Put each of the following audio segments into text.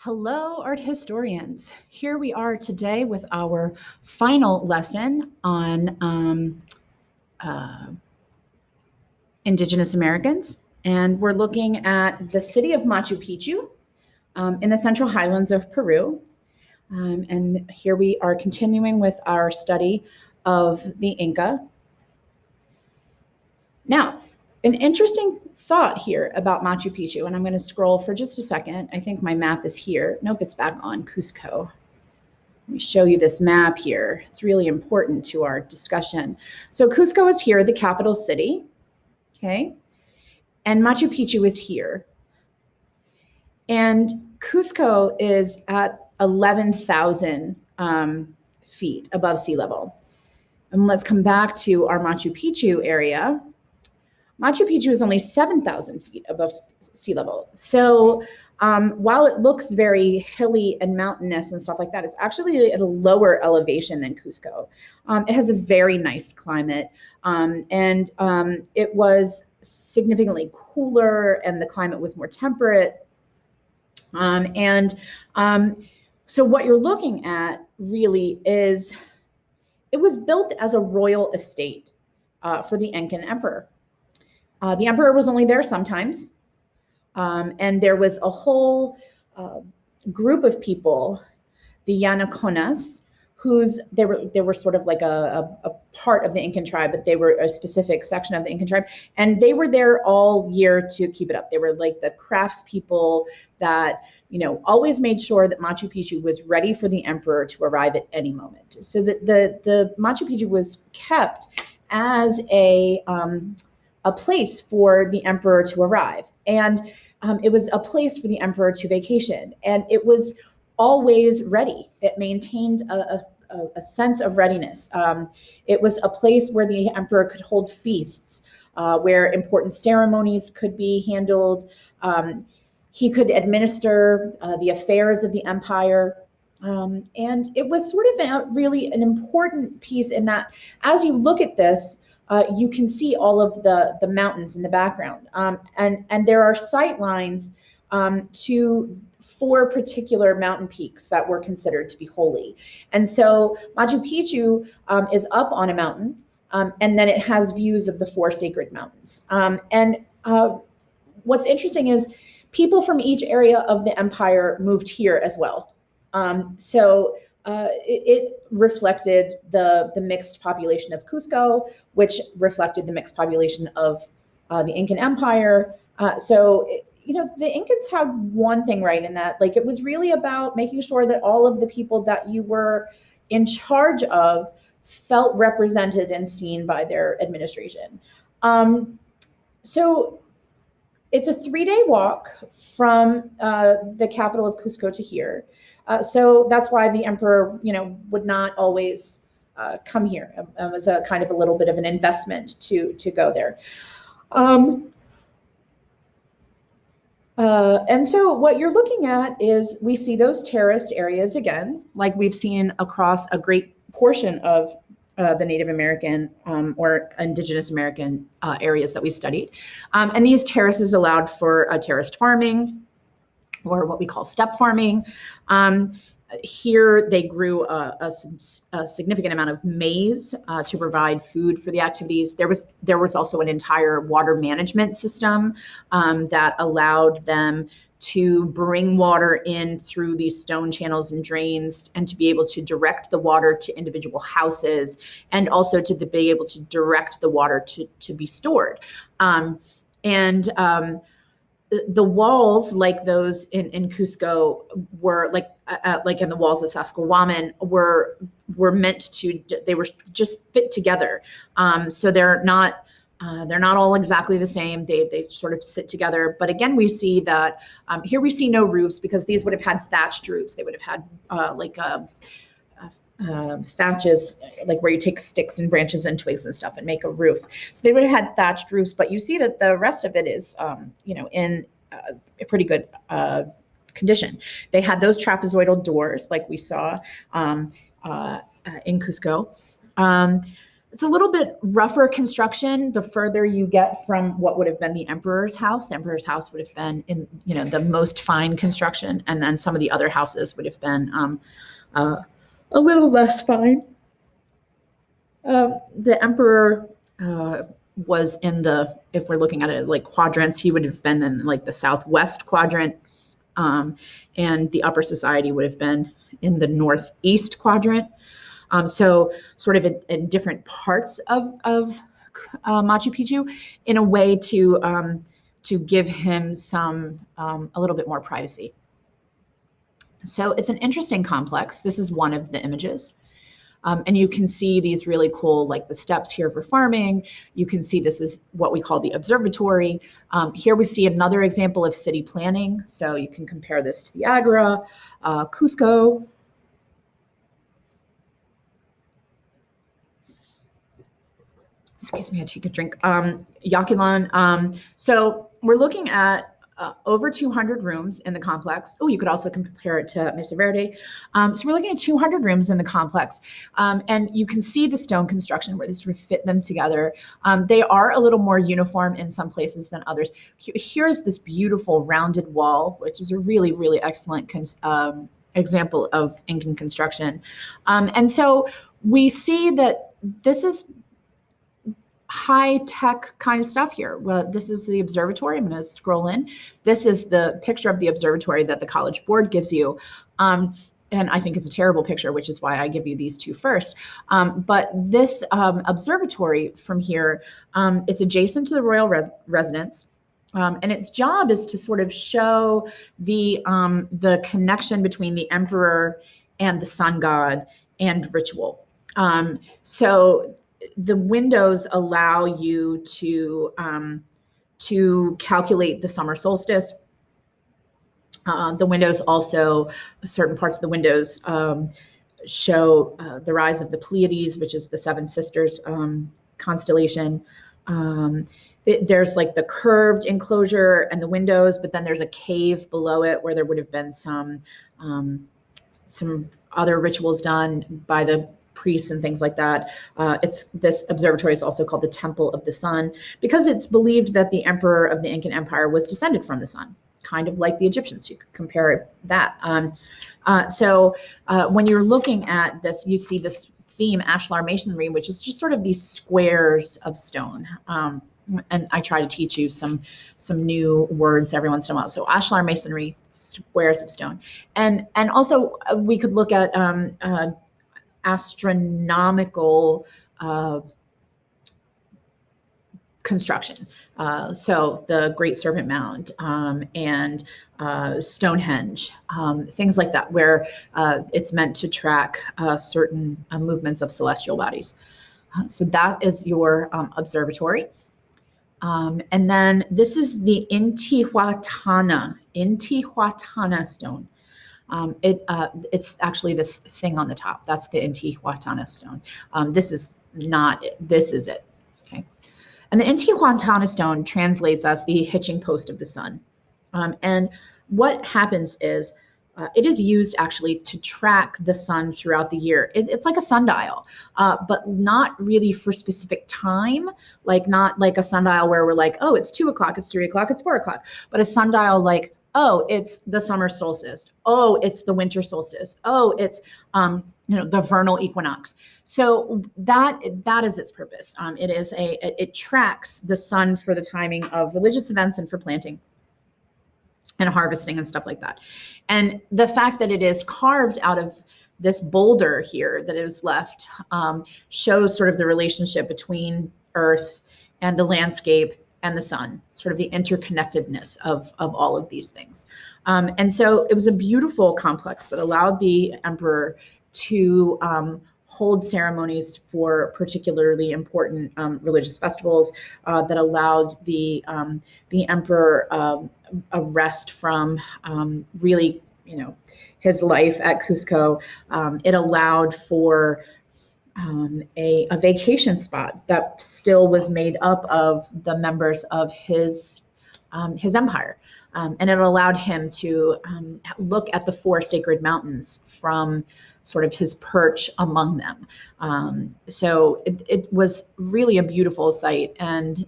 Hello, art historians. Here we are today with our final lesson on Indigenous Americans. And we're looking at the city of Machu Picchu in the Central Highlands of Peru. And here we are continuing with our study of the Inca. Now, an interesting thought here about Machu Picchu, and I'm going to scroll for just a second. I think my map is here. Nope, it's back on Cusco. Let me show you this map here. It's really important to our discussion. So Cusco is here, the capital city, okay? And Machu Picchu is here. And Cusco is at 11,000 feet above sea level. And let's come back to our Machu Picchu area. Machu Picchu is only 7,000 feet above sea level. So while it looks very hilly and mountainous and stuff like that, it's actually at a lower elevation than Cusco. It has a very nice climate, and it was significantly cooler, and the climate was more temperate. So what you're looking at really is, it was built as a royal estate for the Incan emperor. The emperor was only there sometimes, and there was a whole group of people, the Yanaconas, they were sort of like a part of the Incan tribe, but they were a specific section of the Incan tribe, and they were there all year to keep it up. They were like the craftspeople that always made sure that Machu Picchu was ready for the emperor to arrive at any moment. So the Machu Picchu was kept as a place for the emperor to arrive. And it was a place for the emperor to vacation. And it was always ready. It maintained a sense of readiness. It was a place where the emperor could hold feasts, where important ceremonies could be handled. He could administer the affairs of the empire. And it was sort of really an important piece in that, as you look at this, you can see all of the mountains in the background. And there are sight lines to 4 particular mountain peaks that were considered to be holy. And so Machu Picchu is up on a mountain, and then it has views of the 4 sacred mountains. What's interesting is people from each area of the empire moved here as well. It reflected the mixed population of Cusco, which reflected the mixed population of the Incan Empire. The Incans had one thing right in that, it was really about making sure that all of the people that you were in charge of felt represented and seen by their administration. So it's a 3-day walk from the capital of Cusco to here. So that's why the emperor, would not always come here. It was a kind of a little bit of an investment to go there. And so what you're looking at is, we see those terraced areas again, like we've seen across a great portion of the Native American or Indigenous American areas that we've studied. And these terraces allowed for terraced farming, or what we call step farming. Here they grew a significant amount of maize to provide food for the activities. There was also an entire water management system that allowed them to bring water in through these stone channels and drains, and to be able to direct the water to individual houses, and also to be able to direct the water to be stored. The walls, like those in Cusco, were like in the walls of Saskatchewan, were meant to, they were just fit together. So they're not all exactly the same. They sort of sit together. But again, we see that here we see no roofs, because these would have had thatched roofs. They would have had thatches, like where you take sticks and branches and twigs and stuff and make a roof. So they would have had thatched roofs, but you see that the rest of it is, in a pretty good condition. They had those trapezoidal doors, like we saw in Cusco. It's a little bit rougher construction the further you get from what would have been the emperor's house. The emperor's house would have been in, the most fine construction, and then some of the other houses would have been a little less fine. The emperor was in if we're looking at it like quadrants, he would have been in like the southwest quadrant, and the upper society would have been in the northeast quadrant. So sort of in different parts of Machu Picchu, in a way to give him a little bit more privacy. So it's an interesting complex. This is one of the images. And you can see these really cool, like the steps here for farming. You can see this is what we call the observatory. Here we see another example of city planning. So you can compare this to the Agra, Cusco. Excuse me, I take a drink. Yakilan. So we're looking at over 200 rooms in the complex. Oh, you could also compare it to Mesa Verde. So we're looking at 200 rooms in the complex. And you can see the stone construction where they sort of fit them together. They are a little more uniform in some places than others. Here's this beautiful rounded wall, which is a really, really excellent example of Incan construction. And so we see that this is high-tech kind of stuff here. Well, this is the observatory. I'm going to scroll in. This is the picture of the observatory that the College Board gives you. And I think it's a terrible picture, which is why I give you these two first. But this observatory from here, it's adjacent to the royal residence. And its job is to sort of show the connection between the emperor and the sun god and ritual. So the windows allow you to calculate the summer solstice. The windows also, certain parts of the windows show the rise of the Pleiades, which is the Seven Sisters constellation. There's like the curved enclosure and the windows, but then there's a cave below it where there would have been some other rituals done by the priests and things like that. This observatory is also called the Temple of the Sun because it's believed that the emperor of the Incan Empire was descended from the sun, kind of like the Egyptians. You could compare that. So when you're looking at this, you see this theme, ashlar masonry, which is just sort of these squares of stone. And I try to teach you some new words every once in a while. So ashlar masonry, squares of stone, and also we could look at astronomical construction. So the Great Serpent Mound and Stonehenge, things like that, where it's meant to track certain movements of celestial bodies. So that is your observatory. And then this is the Intihuatana stone. It's actually this thing on the top. That's the Intihuatana stone. This is not it. This is it. Okay. And the Intihuatana stone translates as the hitching post of the sun. And what happens is it is used actually to track the sun throughout the year. It's like a sundial, but not really for specific time, like not like a sundial where we're like, oh, it's 2 o'clock, it's 3 o'clock, it's 4 o'clock, but a sundial like, oh, it's the summer solstice. Oh, it's the winter solstice. Oh, it's the vernal equinox. So that is its purpose. It tracks the sun for the timing of religious events and for planting and harvesting and stuff like that. And the fact that it is carved out of this boulder here that is left shows sort of the relationship between Earth and the landscape and the sun, sort of the interconnectedness of all of these things. And so it was a beautiful complex that allowed the emperor to hold ceremonies for particularly important religious festivals, that allowed the emperor a rest from really, his life at Cusco. It allowed for a vacation spot that still was made up of the members of his empire. And it allowed him to look at the four sacred mountains from sort of his perch among them. So it was really a beautiful sight. And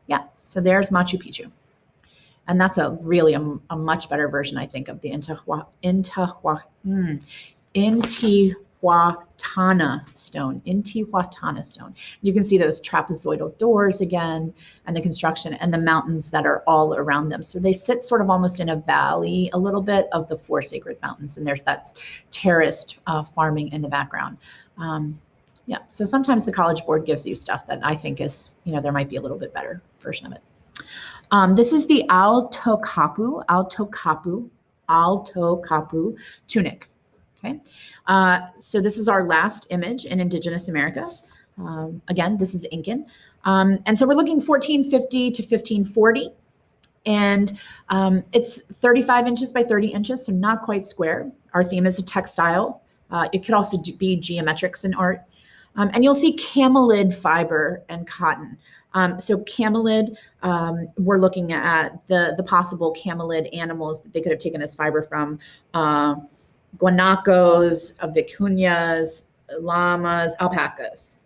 yeah, so there's Machu Picchu. And that's a really a much better version, I think, of the Intihuatana stone. Intihuatana stone. You can see those trapezoidal doors again, and the construction and the mountains that are all around them. So they sit sort of almost in a valley a little bit of the four sacred mountains, and there's that terraced farming in the background. Yeah, so sometimes the College Board gives you stuff that I think is, there might be a little bit better version of it. This is the Alto Capu tunic. Okay, so this is our last image in Indigenous Americas. Again, this is Incan. And so we're looking 1450 to 1540. And it's 35 inches by 30 inches, so not quite square. Our theme is a textile. It could also be geometrics in art. And you'll see camelid fiber and cotton. So camelid, we're looking at the possible camelid animals that they could have taken this fiber from. Guanacos, vicuñas, llamas, alpacas.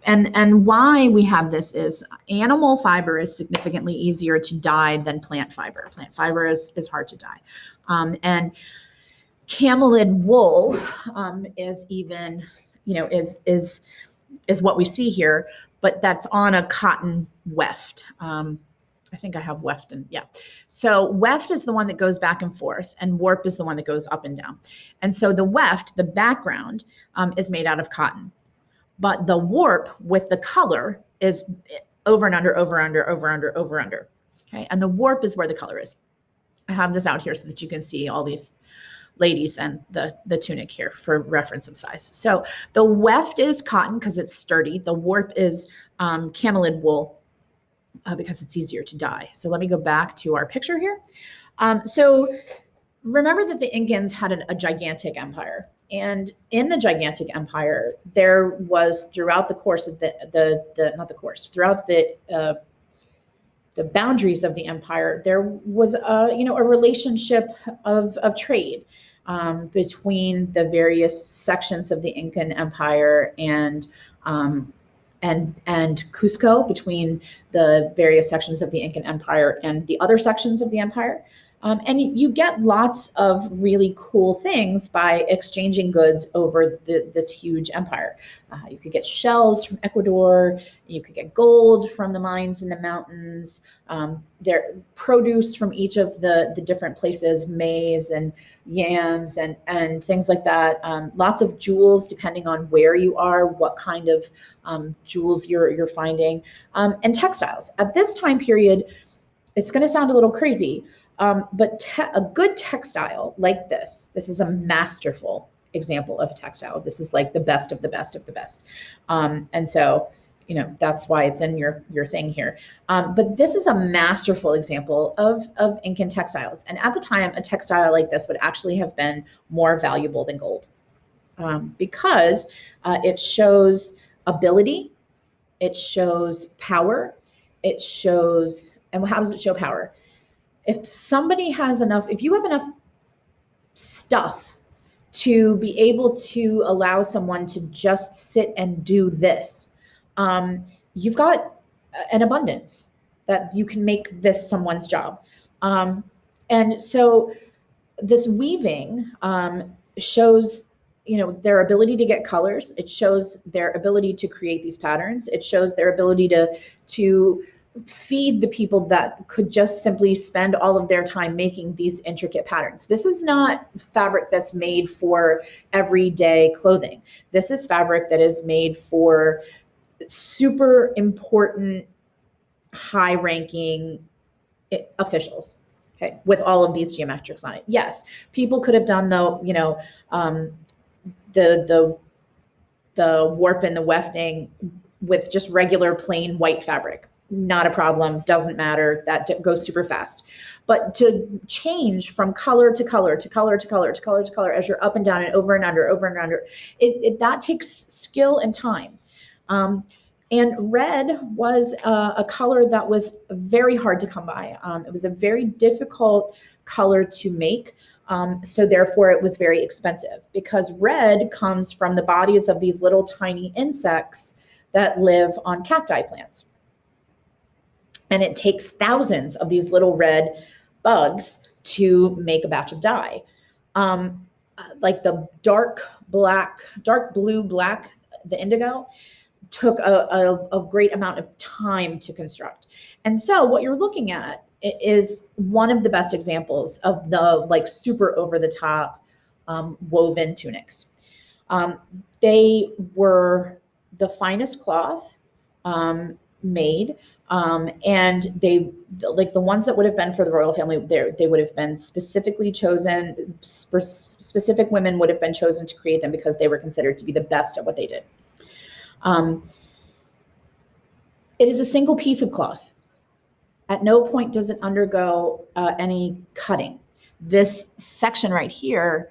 And why we have this is animal fiber is significantly easier to dye than plant fiber. Plant fiber is hard to dye. And camelid wool is even, is what we see here, but that's on a cotton weft. I think I have weft and yeah. So weft is the one that goes back and forth, and warp is the one that goes up and down. And so the weft, the background, is made out of cotton, but the warp with the color is over and under, over, under, over, under, over, under. Okay, and the warp is where the color is. I have this out here so that you can see all these ladies and the tunic here for reference of size. So the weft is cotton because it's sturdy. The warp is camelid wool because it's easier to dye. So let me go back to our picture here. So remember that the Incans had a gigantic empire. And in the gigantic empire, there was throughout the course of throughout the boundaries of the empire, there was a relationship of trade between the various sections of the Incan Empire and Cusco, between the various sections of the Incan Empire and the other sections of the empire. And you get lots of really cool things by exchanging goods over this huge empire. You could get shells from Ecuador. You could get gold from the mines in the mountains. There produce from each of the different places, maize and yams and things like that. Lots of jewels, depending on where you are, what kind of jewels you're finding, and textiles. At this time period, it's going to sound a little crazy. But a good textile like this is a masterful example of a textile. This is like the best of the best of the best. And so, that's why it's in your thing here. But this is a masterful example of Incan textiles. And at the time, a textile like this would actually have been more valuable than gold because it shows ability, it shows power, and how does it show power? If you have enough stuff to be able to allow someone to just sit and do this, you've got an abundance that you can make this someone's job. And so this weaving shows, their ability to get colors. It shows their ability to create these patterns. It shows their ability to feed the people that could just simply spend all of their time making these intricate patterns. This is not fabric that's made for everyday clothing. This is fabric that is made for super important, high-ranking officials, okay, with all of these geometrics on it. Yes, people could have done the warp and the wefting with just regular plain white fabric. Not a problem, doesn't matter, that goes super fast. But to change from color to color to color to color to color to color as you're up and down and over and under, that takes skill and time. And red was a color that was very hard to come by. It was a very difficult color to make. So therefore it was very expensive, because red comes from the bodies of these little tiny insects that live on cacti plants. And it takes thousands of these little red bugs to make a batch of dye. Like the dark blue black, the indigo, took a great amount of time to construct. And so what you're looking at is one of the best examples of the like super over the top woven tunics. They were the finest cloth made, and they, like the ones that would have been for the royal family, they would have been specifically chosen. Specific women would have been chosen to create them because they were considered to be the best at what they did. It is a single piece of cloth. At no point does it undergo any cutting. This section right here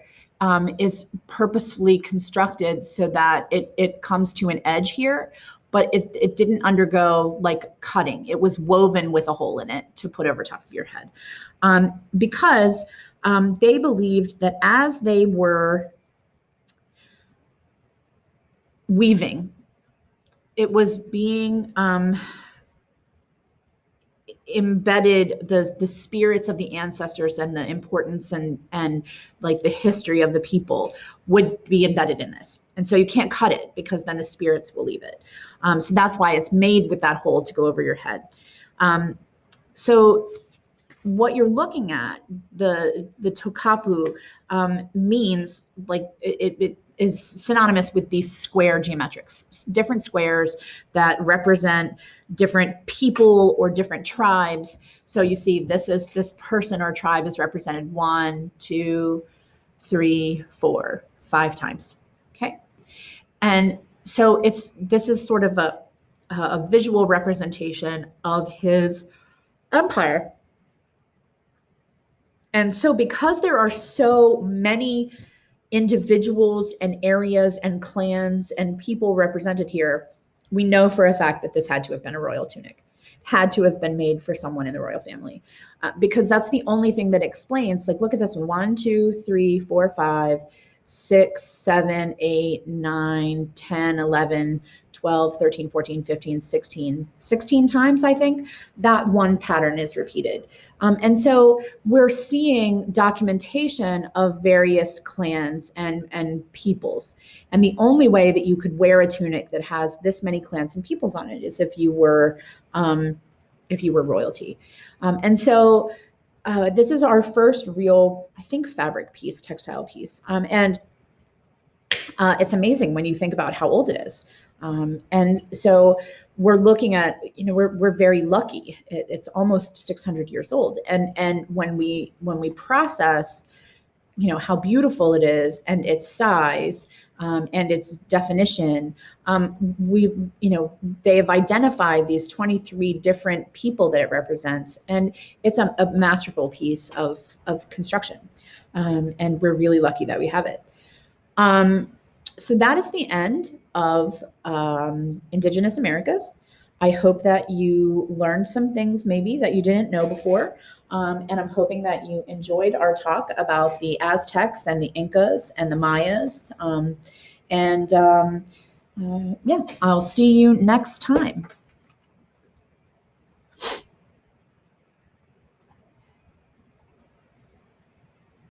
is purposefully constructed so that it comes to an edge here, but it didn't undergo like cutting. It was woven with a hole in it to put over top of your head, because they believed that as they were weaving, it was being embedded, the spirits of the ancestors and the importance and like the history of the people would be embedded in this. And so you can't cut it, because then the spirits will leave it. So that's why it's made with that hole to go over your head. So what you're looking at, the tokapu, means like it is synonymous with these square geometrics, different squares that represent different people or different tribes. So you see, this person or tribe is represented 1, 2, 3, 4, 5 times. Okay. And so this is sort of a visual representation of his empire. And so because there are so many individuals and areas and clans and people represented here, we know for a fact that this had to have been a royal tunic, had to have been made for someone in the royal family, because that's the only thing that explains, like, look at this, 1, 2, 3, 4, 5, 6, 7, 8, 9, 10, 11, 12, 13, 14, 15, 16 times, I think, that one pattern is repeated. And so we're seeing documentation of various clans and peoples. And the only way that you could wear a tunic that has this many clans and peoples on it is if you were royalty. And so this is our first real, I think, fabric piece, textile piece. And it's amazing when you think about how old it is. And so we're looking at, we're very lucky. It's almost 600 years old. And when we process, how beautiful it is and its size, and its definition, they have identified these 23 different people that it represents. And it's a masterful piece of construction. And we're really lucky that we have it. So that is the end of Indigenous Americas. I hope that you learned some things maybe that you didn't know before. And I'm hoping that you enjoyed our talk about the Aztecs and the Incas and the Mayas. Yeah, I'll see you next time.